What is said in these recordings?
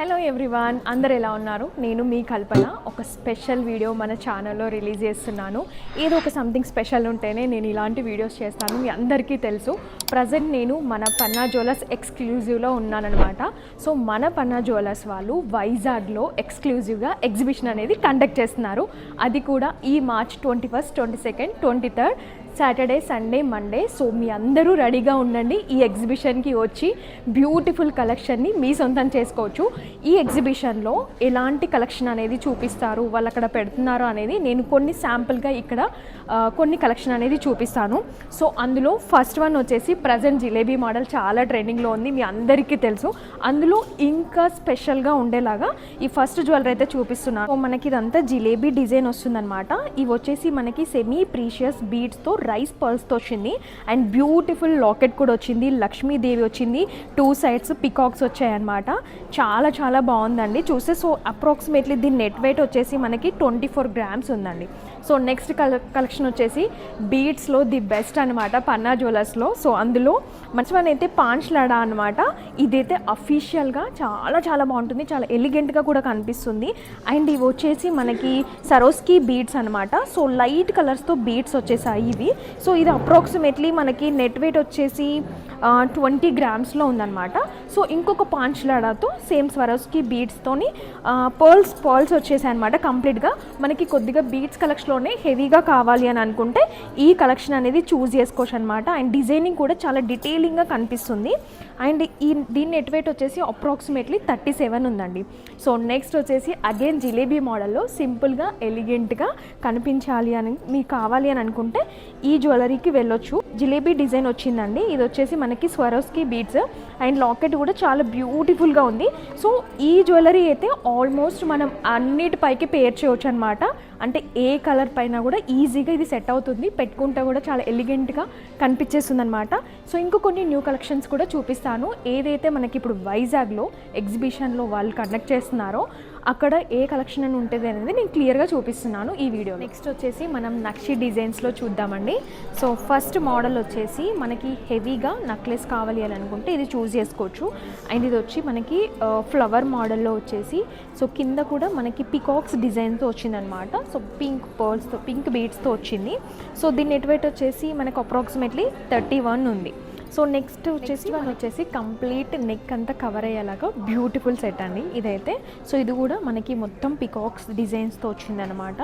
Hello everyone, అందరు ఎలా ఉన్నారు? నేను మీ కల్పన. ఒక స్పెషల్ వీడియో మన ఛానల్లో రిలీజ్ చేస్తున్నాను. ఏదో ఒక సంథింగ్ స్పెషల్ ఉంటేనే నేను ఇలాంటి వీడియోస్ చేస్తాను. మీ అందరికీ తెలుసు, ప్రజెంట్ నేను మన పన్నా జ్యువెలర్స్ ఎక్స్క్లూజివ్లో ఉన్నానన్నమాట. సో మన పన్నా జ్యువెలర్స్ వాళ్ళు వైజాగ్లో ఎక్స్క్లూజివ్గా ఎగ్జిబిషన్ అనేది కండక్ట్ చేస్తున్నారు. అది కూడా ఈ March 21, 22, 23 Saturday, Sunday, Monday. So మీ అందరూ రెడీగా ఉండండి. ఈ ఎగ్జిబిషన్కి వచ్చి బ్యూటిఫుల్ కలెక్షన్ని మీ సొంతం చేసుకోవచ్చు. ఈ ఎగ్జిబిషన్లో ఎలాంటి కలెక్షన్ అనేది చూపిస్తారు, వాళ్ళు అక్కడ పెడుతున్నారు అనేది నేను కొన్ని శాంపుల్గా ఇక్కడ కొన్ని కలెక్షన్ అనేది చూపిస్తాను. సో అందులో ఫస్ట్ వన్ వచ్చేసి ప్రజెంట్ జిలేబీ మోడల్ చాలా ట్రెండింగ్లో ఉంది, మీ అందరికీ తెలుసు. అందులో ఇంకా స్పెషల్గా ఉండేలాగా ఈ ఫస్ట్ జ్యువెలరీ అయితే చూపిస్తున్నాను. సో మనకి ఇదంతా జిలేబీ డిజైన్ వస్తుందన్నమాట. ఇవి వచ్చేసి మనకి సెమీ ప్రీషియస్ బీడ్స్తో రైస్ పర్ల్స్తో వచ్చింది. అండ్ బ్యూటిఫుల్ లాకెట్ కూడా వచ్చింది, లక్ష్మీదేవి వచ్చింది, 2 సైడ్స్ పికాక్స్ వచ్చాయన్నమాట. చాలా చాలా బాగుందండి చూస్తే. సో అప్రాక్సిమేట్లీ దీని నెట్ వెయిట్ వచ్చేసి మనకి 24 గ్రామ్స్ ఉందండి. సో నెక్స్ట్ కలెక్షన్ వచ్చేసి బీడ్స్లో ది బెస్ట్ అనమాట పన్నా జ్యువెలర్స్లో. సో అందులో మంచి వన్ అయితే పాంచ్లాడా అనమాట. ఇదైతే అఫీషియల్గా చాలా చాలా బాగుంటుంది, చాలా ఎలిగెంట్గా కూడా కనిపిస్తుంది. అండ్ ఇవి వచ్చేసి మనకి సరోస్కి బీడ్స్ అనమాట. సో లైట్ కలర్స్తో బీడ్స్ వచ్చేసాయి ఇవి. సో ఇది అప్రాక్సిమేట్లీ మనకి నెట్ వెయిట్ వచ్చేసి 20 గ్రామ్స్లో ఉందన్నమాట. సో ఇంకొక పాంచ్లాడాతో సేమ్ స్వరోస్కి బీడ్స్తోని పర్ల్స్ వచ్చేసాయి అనమాట. కంప్లీట్గా మనకి కొద్దిగా బీడ్స్ కలెక్షన్లోనే హెవీగా కావాలి అని అనుకుంటే ఈ కలెక్షన్ అనేది చూస్ చేసుకోవచ్చు అనమాట. అండ్ డిజైనింగ్ కూడా చాలా డీటెయిలింగ్గా కనిపిస్తుంది. అండ్ దీని నెట్ వెయిట్ వచ్చేసి అప్రాక్సిమేట్లీ 37 ఉందండి. సో నెక్స్ట్ వచ్చేసి అగైన్ జిలేబీ మోడల్లో సింపుల్గా ఎలిగెంట్గా కనిపించాలి అని మీకు కావాలి అని అనుకుంటే ఈ జ్యువెలరీకి వెళ్ళొచ్చు. జిలేబీ డిజైన్ వచ్చిందండి. ఇది వచ్చేసి మనకి స్వరోస్కి బీడ్స్ అండ్ లాకెట్ కూడా చాలా బ్యూటిఫుల్గా ఉంది. సో ఈ జ్యువెలరీ అయితే ఆల్మోస్ట్ మనం అన్నిటిపైకి పేర్ చేయవచ్చు అనమాట. అంటే ఏ కలర్ పైన కూడా ఈజీగా ఇది సెట్ అవుతుంది, పెట్టుకుంటే కూడా చాలా ఎలిగెంట్గా కనిపించేస్తుంది అనమాట. సో ఇంకో కొన్ని న్యూ కలెక్షన్స్ కూడా చూపిస్తాను. ఏదైతే మనకి ఇప్పుడు వైజాగ్లో ఎగ్జిబిషన్లో వాళ్ళు కండక్ట్ చేస్తున్నారో అక్కడ ఏ కలెక్షన్ అని ఉంటుంది అనేది నేను క్లియర్గా చూపిస్తున్నాను ఈ వీడియో. నెక్స్ట్ వచ్చేసి మనం నక్షి డిజైన్స్లో చూద్దామండి. సో ఫస్ట్ మోడల్ వచ్చేసి మనకి హెవీగా నెక్లెస్ కావాలి అని అనుకుంటే ఇది చూస్ చేసుకోవచ్చు. అండ్ ఇది వచ్చి మనకి ఫ్లవర్ మోడల్లో వచ్చేసి సో కింద కూడా మనకి పికాక్స్ డిజైన్తో వచ్చిందనమాట. సో పింక్ పర్ల్స్తో, పింక్ బీడ్స్తో వచ్చింది. సో దీని నెట్ వెయిట్ వచ్చేసి మనకు అప్రాక్సిమేట్లీ 31 ఉంది. సో నెక్స్ట్ వచ్చేసి కంప్లీట్ నెక్ అంతా కవర్ అయ్యేలాగా బ్యూటిఫుల్ సెట్ అండి ఇదైతే. సో ఇది కూడా మనకి మొత్తం పికాక్స్ డిజైన్స్తో వచ్చిందనమాట.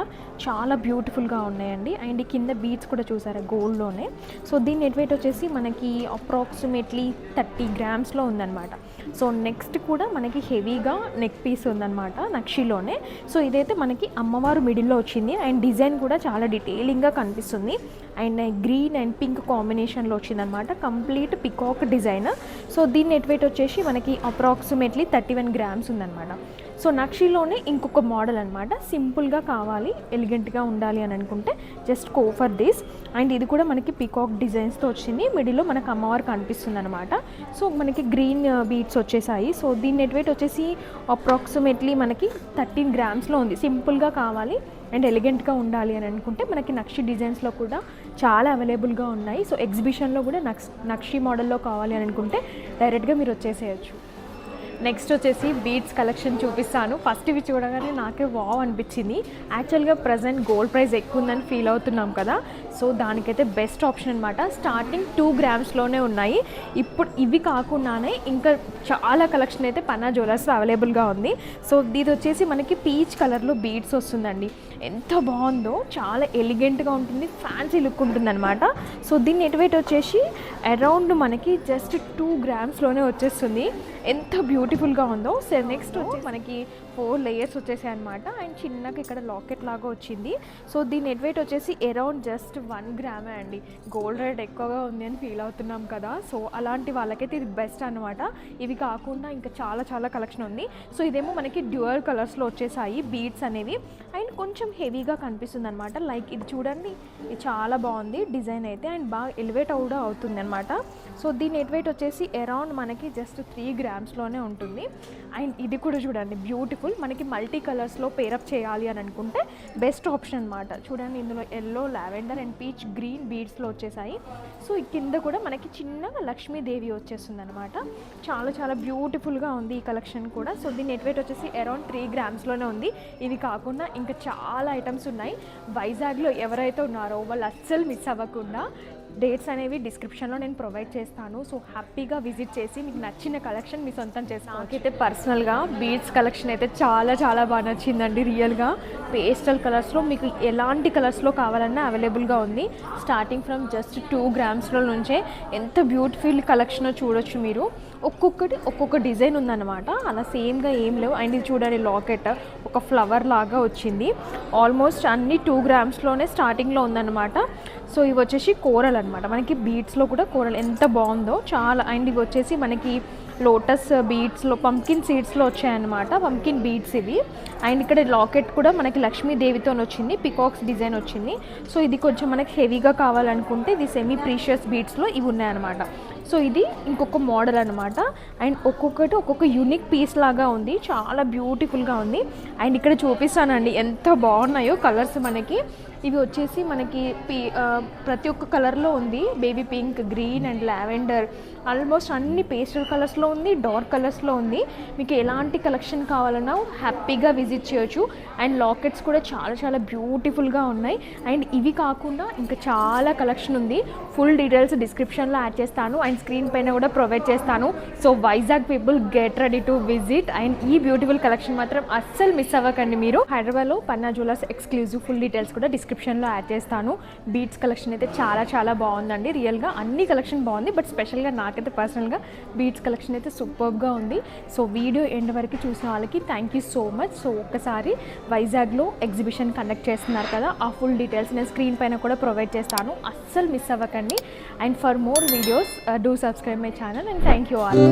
చాలా బ్యూటిఫుల్గా ఉన్నాయండి. అండ్ కింద బీడ్స్ కూడా చూసారా గోల్డ్లోనే. సో దీని నెట్ వెయిట్ వచ్చేసి మనకి అప్రాక్సిమేట్లీ 30 గ్రామ్స్లో ఉందన్నమాట. సో నెక్స్ట్ కూడా మనకి హెవీగా నెక్ పీస్ ఉందన్నమాట నక్షిలోనే. సో ఇదైతే మనకి అమ్మవారు మిడిల్లో వచ్చింది. అండ్ డిజైన్ కూడా చాలా డీటెయిలింగ్గా కనిపిస్తుంది. అండ్ గ్రీన్ అండ్ పింక్ కాంబినేషన్లో వచ్చిందనమాట. Complete peacock design. సో దీని నెట్ వెయిట్ వచ్చేసి మనకి అప్రాక్సిమేట్లీ 31 గ్రామ్స్ ఉందన్నమాట. సో నక్షిలోనే ఇంకొక మోడల్ అనమాట. సింపుల్గా కావాలి, ఎలిగెంట్గా ఉండాలి అని అనుకుంటే just go for this. And ఇది కూడా మనకి పికాక్ డిజైన్స్తో వచ్చింది. మిడిల్లో మనకు అమ్మవారు కనిపిస్తుంది అనమాట. సో మనకి గ్రీన్ బీడ్స్ వచ్చేసాయి. సో దీని నెట్ వెయిట్ వచ్చేసి అప్రాక్సిమేట్లీ మనకి 13 గ్రామ్స్లో ఉంది. సింపుల్గా కావాలి అండ్ ఎలిగెంట్గా ఉండాలి అని అనుకుంటే మనకి నక్షి డిజైన్స్లో కూడా చాలా అవైలబుల్గా ఉన్నాయి. సో ఎగ్జిబిషన్లో కూడా నక్షి మోడల్లో కావాలి అని అనుకుంటే డైరెక్ట్గా మీరు వచ్చేసేయచ్చు. నెక్స్ట్ వచ్చేసి బీడ్స్ కలెక్షన్ చూపిస్తాను. ఫస్ట్ ఇవి చూడగానే నాకే వావ్ అనిపించింది. యాక్చువల్గా ప్రజెంట్ గోల్డ్ ప్రైస్ ఎక్కువ ఉందని ఫీల్ అవుతున్నాం కదా. సో దానికైతే బెస్ట్ ఆప్షన్ అనమాట. స్టార్టింగ్ 2 గ్రామ్స్లోనే ఉన్నాయి. ఇప్పుడు ఇవి కాకుండానే ఇంకా చాలా కలెక్షన్ అయితే పన్నా జ్యువెలర్స్ అవైలబుల్గా ఉంది. సో ఇది వచ్చేసి మనకి పీచ్ కలర్లో బీడ్స్ వస్తుందండి. ఎంత బాగుందో, చాలా ఎలిగెంట్గా ఉంటుంది, ఫ్యాన్సీ లుక్ ఉంటుంది అనమాట. సో దీని నెట్ వెయిట్ వచ్చేసి అరౌండ్ మనకి జస్ట్ 2 గ్రామ్స్లోనే వచ్చేస్తుంది. ఎంత బ్యూటిఫుల్గా ఉందో. సో నెక్స్ట్ వచ్చి మనకి 4 లేయర్స్ వచ్చేసాయి అనమాట. అండ్ చిన్నగా ఇక్కడ లాకెట్ లాగా వచ్చింది. సో దీని నెట్ వెయిట్ వచ్చేసి అరౌండ్ జస్ట్ 1 గ్రామే అండి. గోల్డ్ రేట్ ఎక్కువగా ఉంది అని ఫీల్ అవుతున్నాం కదా. సో అలాంటి వాళ్ళకైతే ఇది బెస్ట్ అనమాట. ఇవి కాకుండా ఇంకా చాలా చాలా కలెక్షన్ ఉంది. సో ఇదేమో మనకి డ్యూయల్ కలర్స్లో వచ్చేసాయి బీడ్స్ అనేవి. అండ్ కొంచెం హెవీగా కనిపిస్తుంది అనమాట. లైక్ ఇది చూడండి, ఇది చాలా బాగుంది డిజైన్ అయితే. అండ్ బాగా ఎలివేట్ కూడా అవుతుంది అనమాట. సో దీని నెట్ వెయిట్ వచ్చేసి అరౌండ్ మనకి జస్ట్ 3 గ్రామ్స్లోనే ఉంటుంది. అండ్ ఇది కూడా చూడండి బ్యూటిఫుల్, మనకి మల్టీ కలర్స్లో పేరప్ చేయాలి అని అనుకుంటే బెస్ట్ ఆప్షన్ అనమాట. చూడండి ఇందులో yellow, lavender and peach green బీడ్స్లో వచ్చేసాయి. సో ఈ కింద కూడా మనకి చిన్నగా లక్ష్మీదేవి వచ్చేస్తుంది అనమాట. చాలా చాలా బ్యూటిఫుల్గా ఉంది ఈ కలెక్షన్ కూడా. సో దీని నెట్ వెయిట్ వచ్చేసి అరౌండ్ 3 గ్రామ్స్లోనే ఉంది. ఇవి కాకుండా ఇంకా చాలా ఐటమ్స్ ఉన్నాయి. వైజాగ్లో ఎవరైతే ఉన్నారో వాళ్ళు అస్సలు మిస్ అవ్వకుండా డేట్స్ అనేవి డిస్క్రిప్షన్లో నేను ప్రొవైడ్ చేస్తాను. సో హ్యాపీగా విజిట్ చేసి మీకు నచ్చిన కలెక్షన్ మీ సొంతం చేస్తాను. నాకైతే పర్సనల్గా బీడ్స్ కలెక్షన్ అయితే చాలా చాలా బాగా నచ్చిందండి. రియల్గా పేస్టల్ కలర్స్లో మీకు ఎలాంటి కలర్స్లో కావాలన్నా అవైలబుల్గా ఉంది. స్టార్టింగ్ ఫ్రమ్ జస్ట్ 2 గ్రామ్స్లో నుంచే ఎంత బ్యూటిఫుల్ కలెక్షన్ చూడొచ్చు మీరు. ఒక్కొక్కటి ఒక్కొక్క డిజైన్ ఉందన్నమాట, అలా సేమ్గా ఏం లేవు. అండ్ ఇది చూడండి లాకెట్ ఒక ఫ్లవర్ లాగా వచ్చింది. ఆల్మోస్ట్ అన్ని 2 గ్రామ్స్లోనే స్టార్టింగ్లో ఉందన్నమాట. సో ఇవి వచ్చేసి కోరల్ అనమాట, మనకి బీడ్స్లో కూడా కోరల్ ఎంత బాగుందో చాలా. అండ్ ఇవి వచ్చేసి మనకి లోటస్ బీడ్స్లో పంకిన్ సీడ్స్లో వచ్చాయన్నమాట, పంకిన్ బీడ్స్ ఇవి. అండ్ ఇక్కడ లాకెట్ కూడా మనకి లక్ష్మీదేవితో వచ్చింది, పికాక్స్ డిజైన్ వచ్చింది. సో ఇది కొంచెం మనకి హెవీగా కావాలనుకుంటే ఇది సెమీ ప్రీషియస్ బీడ్స్లో ఇవి ఉన్నాయన్నమాట. సో ఇది ఇంకొక మోడల్ అనమాట. అండ్ ఒక్కొక్కటి ఒక్కొక్క యూనిక్ పీస్ లాగా ఉంది, చాలా బ్యూటిఫుల్గా ఉంది. అండ్ ఇక్కడ చూపిస్తానండి ఎంత బాగున్నాయో కలర్స్. మనకి ఇవి వచ్చేసి మనకి ప్రతి ఒక్క కలర్లో ఉంది. Baby pink, green and lavender, almost అన్ని పేస్టల్ కలర్స్లో ఉంది, డార్క్ కలర్స్లో ఉంది. మీకు ఎలాంటి కలెక్షన్ కావాలన్నా హ్యాపీగా విజిట్ చేయొచ్చు. అండ్ లాకెట్స్ కూడా చాలా చాలా బ్యూటిఫుల్గా ఉన్నాయి. అండ్ ఇవి కాకుండా ఇంకా చాలా కలెక్షన్ ఉంది. ఫుల్ డీటెయిల్స్ డిస్క్రిప్షన్లో యాడ్ చేస్తాను అండ్ స్క్రీన్ పైన కూడా ప్రొవైడ్ చేస్తాను. So Vizag people get ready to visit. And ఈ బ్యూటిఫుల్ కలెక్షన్ మాత్రం అస్సలు మిస్ అవ్వకండి మీరు. హైదరాబాద్లో పన్నా జ్యువెలర్స్ ఎక్స్క్లూజివ్ ఫుల్ డీటెయిల్స్ కూడా డిస్క్రిప్షన్లో యాడ్ చేస్తాను. బీడ్స్ కలెక్షన్ అయితే చాలా చాలా బాగుందండి. రియల్గా అన్ని కలెక్షన్ బాగుంది, బట్ స్పెషల్గా నాకైతే పర్సనల్గా బీడ్స్ కలెక్షన్ అయితే సూపర్గా ఉంది. సో వీడియో ఎండ్ వరకు చూసిన వాళ్ళకి thank you so much. So ఒక్కసారి వైజాగ్లో ఎగ్జిబిషన్ కండక్ట్ చేస్తున్నారు కదా, ఆ ఫుల్ డీటెయిల్స్ నేను స్క్రీన్ పైన కూడా ప్రొవైడ్ చేస్తాను, అస్సలు మిస్ అవ్వకండి. And for more videos do subscribe my channel and thank you all.